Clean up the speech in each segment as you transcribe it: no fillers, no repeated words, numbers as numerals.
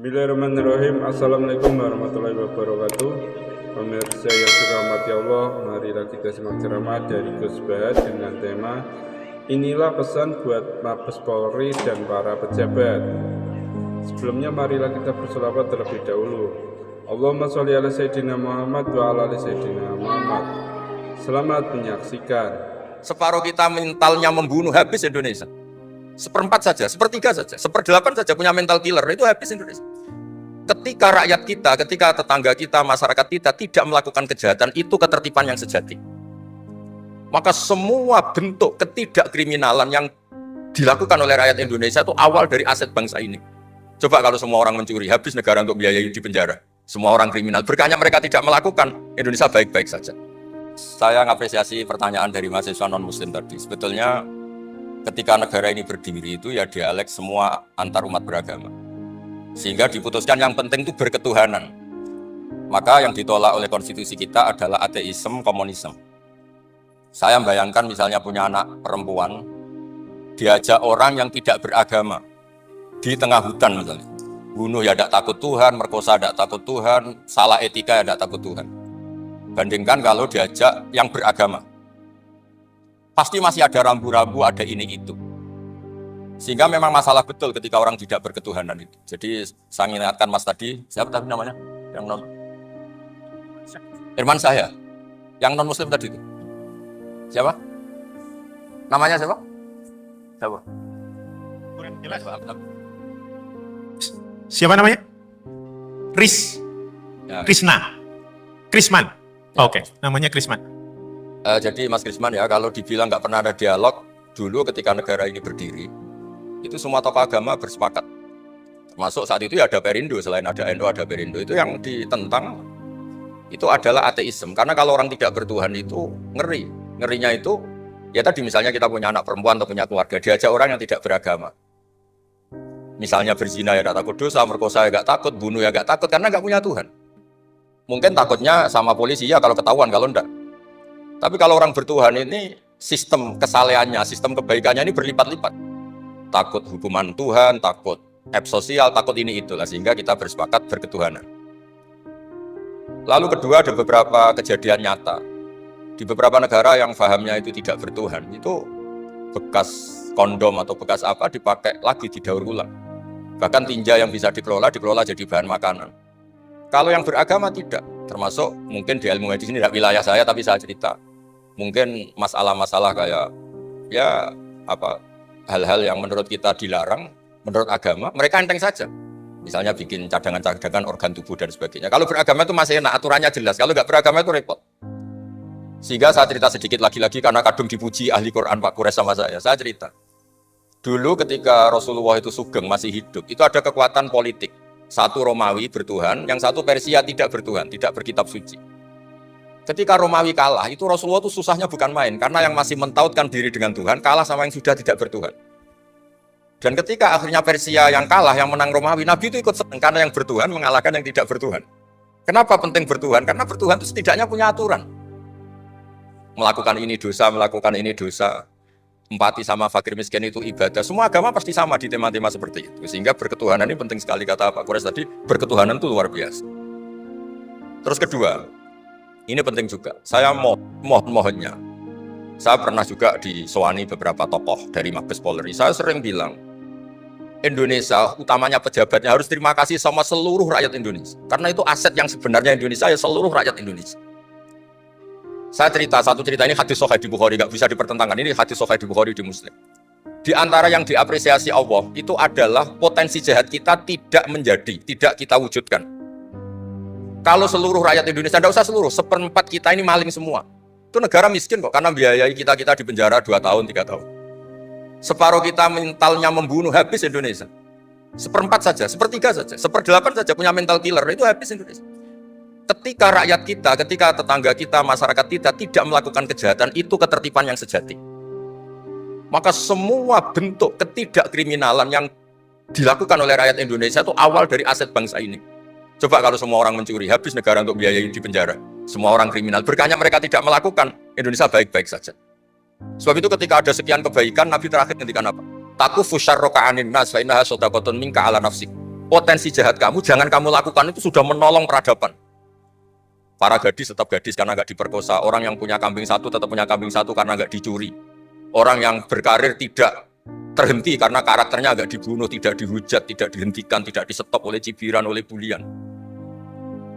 Bismillahirrahmanirrahim. Assalamualaikum warahmatullahi wabarakatuh. Pemirsa yang dirahmati Allah, marilah kita simak ceramah dari Gus Bahat dengan tema Inilah pesan buat Mabes Polri dan para pejabat. Sebelumnya marilah kita berselawat terlebih dahulu. Allahumma sholli ala sayyidina Muhammad wa ala ali sayyidina Muhammad. Selamat menyaksikan. Separuh kita mentalnya membunuh, habis Indonesia. Seperempat saja, sepertiga saja, seperdelapan saja punya mental killer, itu habis Indonesia. Ketika rakyat kita, ketika tetangga kita, masyarakat kita tidak melakukan kejahatan, itu ketertiban yang sejati. Maka semua bentuk ketidakkriminalan yang dilakukan oleh rakyat Indonesia itu awal dari aset bangsa ini. Coba kalau semua orang mencuri, habis negara untuk biayai di penjara. Semua orang kriminal, berkahnya mereka tidak melakukan, Indonesia baik-baik saja. Saya mengapresiasi pertanyaan dari mahasiswa non-muslim tadi. Sebetulnya ketika negara ini berdiri itu ya dialek semua antar umat beragama. Sehingga diputuskan yang penting itu berketuhanan. Maka yang ditolak oleh konstitusi kita adalah ateisme, komunisme. Saya bayangkan misalnya punya anak perempuan, diajak orang yang tidak beragama di tengah hutan misalnya. Bunuh ya tidak takut Tuhan, merkosa tidak takut Tuhan, salah etika ya tidak takut Tuhan. Bandingkan kalau diajak yang beragama. Pasti masih ada rambu-rambu, ada ini itu. Sehingga memang masalah betul ketika orang tidak berketuhanan itu. Jadi saya ingatkan Mas tadi, siapa tadi namanya? Yang non Irman saya, yang non muslim tadi itu. Siapa? Namanya siapa? Siapa? Siapa namanya? Ya. Krisman. Oke, namanya Krisman. Jadi Mas Krisman ya, kalau dibilang nggak pernah ada dialog, dulu ketika negara ini berdiri, itu semua tokoh agama bersepakat. Termasuk saat itu ya ada Perindo, selain ada NU ada Perindo. Itu yang ditentang, itu adalah ateisme. Karena kalau orang tidak bertuhan itu ngeri. Ngerinya itu, ya tadi misalnya kita punya anak perempuan atau punya keluarga, diajak orang yang tidak beragama. Misalnya berzina ya nggak takut dosa, merkosa ya nggak takut, bunuh ya nggak takut, karena nggak punya Tuhan. Mungkin takutnya sama polisi ya kalau ketahuan, kalau enggak. Tapi kalau orang bertuhan ini sistem kesalehannya, sistem kebaikannya ini berlipat-lipat. Takut hukuman Tuhan, takut sosial, takut ini itulah, sehingga kita bersepakat berketuhanan. Lalu kedua ada beberapa kejadian nyata. Di beberapa negara yang fahamnya itu tidak bertuhan, itu bekas kondom atau bekas apa dipakai lagi didaur ulang. Bahkan tinja yang bisa dikelola jadi bahan makanan. Kalau yang beragama tidak, termasuk mungkin di ilmu medis ini tidak wilayah saya tapi saya cerita. Mungkin masalah-masalah kayak ya apa hal-hal yang menurut kita dilarang, menurut agama mereka enteng saja. Misalnya bikin cadangan-cadangan organ tubuh dan sebagainya. Kalau beragama itu masih enak, aturannya jelas. Kalau nggak beragama itu repot. Sehingga saya cerita sedikit lagi-lagi karena kadung dipuji ahli Quran Pak Kures sama saya. Saya cerita. Dulu ketika Rasulullah itu sugeng masih hidup, itu ada kekuatan politik. Satu Romawi bertuhan, yang satu Persia tidak bertuhan, tidak berkitab suci. Ketika Romawi kalah, itu Rasulullah itu susahnya bukan main, karena yang masih mentautkan diri dengan Tuhan, kalah sama yang sudah tidak bertuhan. Dan ketika akhirnya Persia yang kalah, yang menang Romawi, Nabi itu ikut senang, karena yang bertuhan mengalahkan yang tidak bertuhan. Kenapa penting bertuhan? Karena bertuhan itu setidaknya punya aturan. Melakukan ini dosa, empati sama fakir miskin itu ibadah. Semua agama pasti sama di tema-tema seperti itu. Sehingga berketuhanan ini penting sekali, kata Pak Kures tadi, berketuhanan itu luar biasa. Terus kedua, ini penting juga. Saya mohonnya. Saya pernah juga disowani beberapa tokoh dari Mabes Polri. Saya sering bilang, Indonesia, utamanya pejabatnya harus terima kasih sama seluruh rakyat Indonesia. Karena itu aset yang sebenarnya Indonesia, ya seluruh rakyat Indonesia. Saya satu cerita ini hadis sahih di Bukhari, nggak bisa dipertentangkan. Ini hadis sahih di Bukhari di Muslim. Di antara yang diapresiasi Allah itu adalah potensi jahat kita tidak kita wujudkan. Kalau seluruh rakyat Indonesia, tidak usah seluruh, seperempat kita ini maling semua. Itu negara miskin kok, karena biayai kita di penjara 2 tahun, 3 tahun. Separuh kita mentalnya membunuh, habis Indonesia. Seperempat saja, sepertiga saja, seperdelapan saja punya mental killer, itu habis Indonesia. Ketika rakyat kita, ketika tetangga kita, masyarakat kita tidak melakukan kejahatan, itu ketertiban yang sejati. Maka semua bentuk ketidakkriminalan yang dilakukan oleh rakyat Indonesia itu awal dari aset bangsa ini. Coba kalau semua orang mencuri, habis negara untuk biayai di penjara. Semua orang kriminal, berkahnya mereka tidak melakukan, Indonesia baik-baik saja. Sebab itu ketika ada sekian kebaikan, Nabi terakhir ngendikan apa? Takufu syarroka anin nas fa innaha shadaqatun minka ala nafsik. potensi jahat kamu, jangan kamu lakukan, itu sudah menolong peradaban. Para gadis tetap gadis karena nggak diperkosa. Orang yang punya kambing satu tetap punya kambing satu karena nggak dicuri. Orang yang berkarir tidak terhenti karena karakternya nggak dibunuh, tidak dihujat, tidak dihentikan, tidak disetop oleh cibiran, oleh bulian.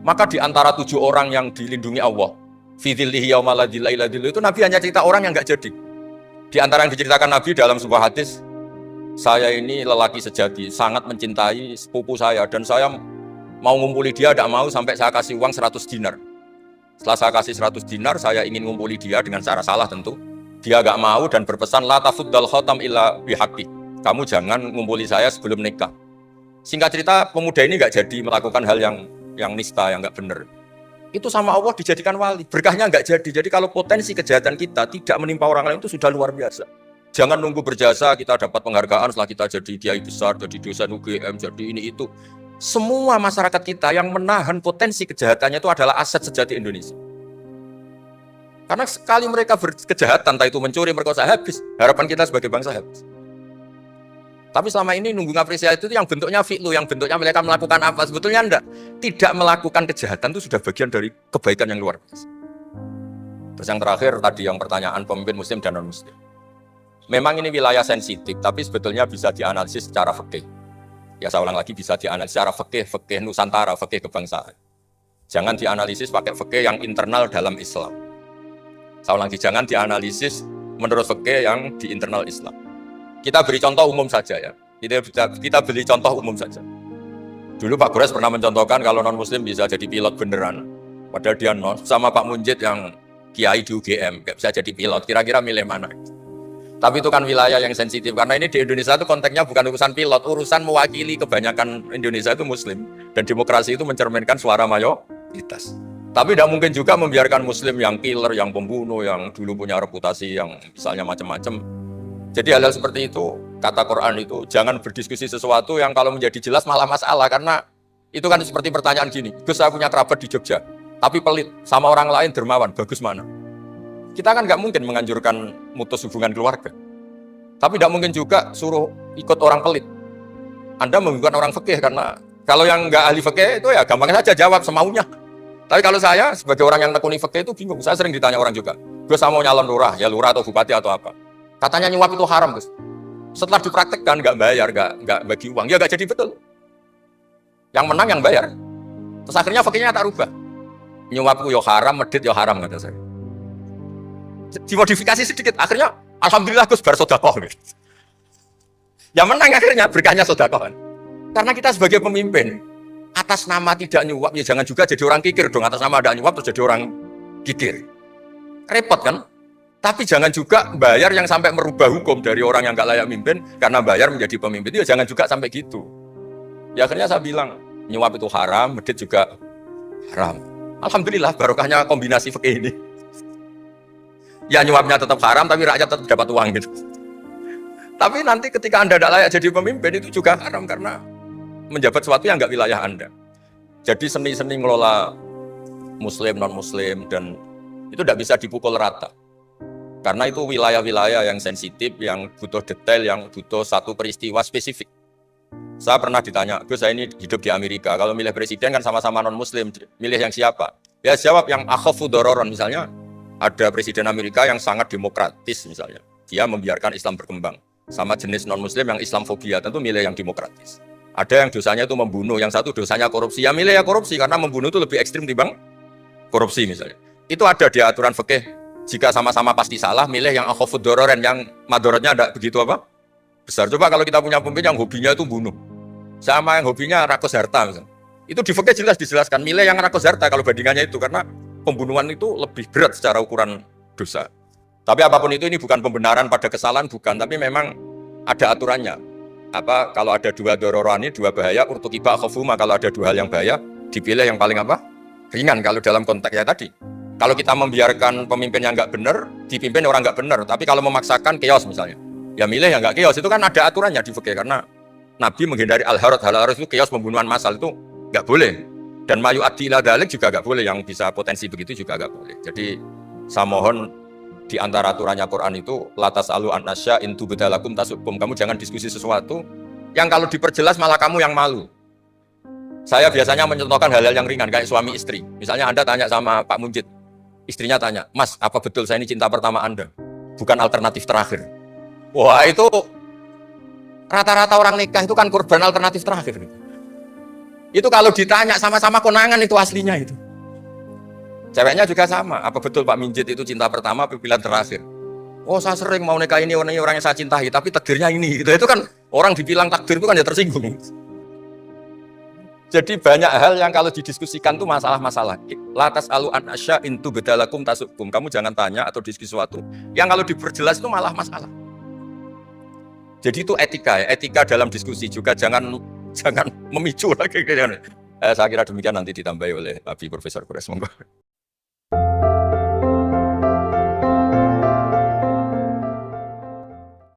Maka di antara 7 orang yang dilindungi Allah, fidhillihi yauma la dhilla illa dhilluh, itu Nabi hanya cerita orang yang nggak jadi. Di antara yang diceritakan Nabi dalam sebuah hadis, saya ini lelaki sejati, sangat mencintai sepupu saya, dan saya mau ngumpuli dia, tidak mau sampai saya kasih uang 100 dinar. Setelah saya kasih 100 dinar, saya ingin ngumpuli dia dengan cara salah tentu. Dia gak mau dan berpesan, la tafuddal khatam illa bihaqqi. Kamu jangan ngumpuli saya sebelum nikah. Singkat cerita, pemuda ini gak jadi melakukan hal yang nista, yang gak benar. Itu sama Allah dijadikan wali. Berkahnya gak jadi. Jadi kalau potensi kejahatan kita tidak menimpa orang lain itu sudah luar biasa. Jangan nunggu berjasa, kita dapat penghargaan setelah kita jadi kiai besar, jadi dosen UGM, jadi ini itu. Semua masyarakat kita yang menahan potensi kejahatannya itu adalah aset sejati Indonesia. Karena sekali mereka berkejahatan, entah itu mencuri, merkosa, habis. Harapan kita sebagai bangsa habis. Tapi selama ini nunggu ngapresiasi itu yang bentuknya fi'lu, yang bentuknya mereka melakukan apa. Sebetulnya enggak. Tidak melakukan kejahatan itu sudah bagian dari kebaikan yang luar biasa. Terus yang terakhir tadi yang pertanyaan pemimpin muslim dan non-muslim. Memang ini wilayah sensitif, tapi sebetulnya bisa dianalisis secara fikih. Ya saya ulang lagi, bisa dianalisis secara fikih Nusantara, fikih kebangsaan. Jangan dianalisis pakai fikih yang internal dalam Islam. Saya ulang lagi, jangan dianalisis menurut fikih yang di internal Islam. Kita beri contoh umum saja ya. Kita beri contoh umum saja. Dulu Pak Gores pernah mencontohkan kalau non-muslim bisa jadi pilot beneran. Padahal dia sama Pak Munjid yang kiai di UGM, nggak bisa jadi pilot. Kira-kira milih mana? Tapi itu kan wilayah yang sensitif, karena ini di Indonesia itu konteksnya bukan urusan pilot, urusan mewakili kebanyakan Indonesia itu muslim. Dan demokrasi itu mencerminkan suara mayoritas. Tapi tidak mungkin juga membiarkan muslim yang killer, yang pembunuh, yang dulu punya reputasi, yang misalnya macam-macam. Jadi hal-hal seperti itu, kata Quran itu, jangan berdiskusi sesuatu yang kalau menjadi jelas malah masalah. Karena itu kan seperti pertanyaan gini, Gus saya punya kerabat di Jogja, tapi pelit, sama orang lain dermawan, bagus mana? Kita kan nggak mungkin menganjurkan mutus hubungan keluarga. Tapi tidak mungkin juga suruh ikut orang pelit. Anda membingungkan orang fikih, karena kalau yang nggak ahli fikih itu ya gampang saja jawab semaunya. Tapi kalau saya sebagai orang yang tekuni fikih itu bingung. Saya sering ditanya orang juga, Gus saya mau nyalon lurah, ya lurah atau bupati atau apa. Katanya nyuap itu haram, Gus. Setelah dipraktekkan nggak bayar, nggak bagi uang, ya nggak jadi betul. Yang menang yang bayar. Terus akhirnya fikihnya tak rubah. Nyuapku yo haram, medit yo haram, kata saya. Dimodifikasi sedikit, akhirnya alhamdulillah Gus bar sodakoh. Yang menang akhirnya berkahnya sodakoh. Karena kita sebagai pemimpin, atas nama tidak nyuap, ya jangan juga jadi orang kikir dong. Atas nama ada nyuap terus jadi orang kikir. Repot kan? Tapi jangan juga bayar yang sampai merubah hukum dari orang yang gak layak mimpin, karena bayar menjadi pemimpin, ya jangan juga sampai gitu. Ya akhirnya saya bilang, nyuap itu haram, medit juga haram. Alhamdulillah barokahnya kombinasi fikih ini. Ya nyuapnya tetap haram, tapi rakyat tetap dapat uang gitu. Tapi nanti ketika Anda tidak layak jadi pemimpin, itu juga haram, karena menjabat sesuatu yang nggak wilayah Anda. Jadi seni-seni ngelola muslim, non-muslim, dan itu tidak bisa dipukul rata. Karena itu wilayah-wilayah yang sensitif, yang butuh detail, yang butuh satu peristiwa spesifik. Saya pernah ditanya, Gus saya ini hidup di Amerika, kalau milih presiden kan sama-sama non-muslim, milih yang siapa? Ya jawab yang akhafu dororon, misalnya ada presiden Amerika yang sangat demokratis misalnya, dia membiarkan Islam berkembang. Sama jenis non-muslim yang Islamfobia, tentu milih yang demokratis. Ada yang dosanya itu membunuh, yang satu dosanya korupsi, ya milih ya korupsi, karena membunuh itu lebih ekstrim dibanding korupsi misalnya. Itu ada di aturan fikih. Jika sama-sama pasti salah, milih yang akhafud dororen, yang madorotnya ada begitu apa? Besar. Coba kalau kita punya pemimpin yang hobinya itu bunuh, sama yang hobinya rakus harta misalnya. Itu di fikih jelas dijelaskan, milih yang rakus harta kalau bandingannya itu, karena pembunuhan itu lebih berat secara ukuran dosa. Tapi apapun itu, ini bukan pembenaran pada kesalahan, bukan, tapi memang ada aturannya. Apa kalau ada dua dororani, dua bahaya, urtukiba khafuma, kalau ada dua hal yang bahaya, dipilih yang paling apa? Ringan kalau dalam konteksnya tadi. Kalau kita membiarkan pemimpin yang nggak benar, dipimpin orang nggak benar, tapi kalau memaksakan chaos misalnya, ya milih yang nggak chaos. Itu kan ada aturannya di fikih, karena Nabi menghindari al-harot. Al-harot itu chaos, pembunuhan massal, itu nggak boleh. Dan mayu adila dalik juga nggak boleh, yang bisa potensi begitu juga nggak boleh. Jadi saya mohon di antara aturannya Quran itu, latas alu an-nasya intu bedalakum tasukum. Kamu jangan diskusi sesuatu yang kalau diperjelas malah kamu yang malu. Saya biasanya mencontohkan hal-hal yang ringan kayak suami istri. Misalnya Anda tanya sama Pak Munjid, istrinya tanya, Mas, apa betul saya ini cinta pertama Anda? Bukan alternatif terakhir. Wah, itu rata-rata orang nikah itu kan korban alternatif terakhir. Itu kalau ditanya sama-sama konangan itu aslinya itu. Ceweknya juga sama. Apa betul Pak Munjid itu cinta pertama atau pilihan terakhir? Oh, saya sering mau nikah ini orang yang saya cintai, tapi takdirnya ini. Itu kan orang dibilang takdir itu kan ya tersinggung. Jadi banyak hal yang kalau didiskusikan itu masalah-masalah. Latas alu an asya intu bedalakum tasukum. Kamu jangan tanya atau diskusi sesuatu yang kalau diperjelas itu malah masalah. Jadi itu etika ya. Etika dalam diskusi juga jangan memicu lagi. Saya kira demikian, nanti ditambahi oleh Abi Profesor Kures. Monggo.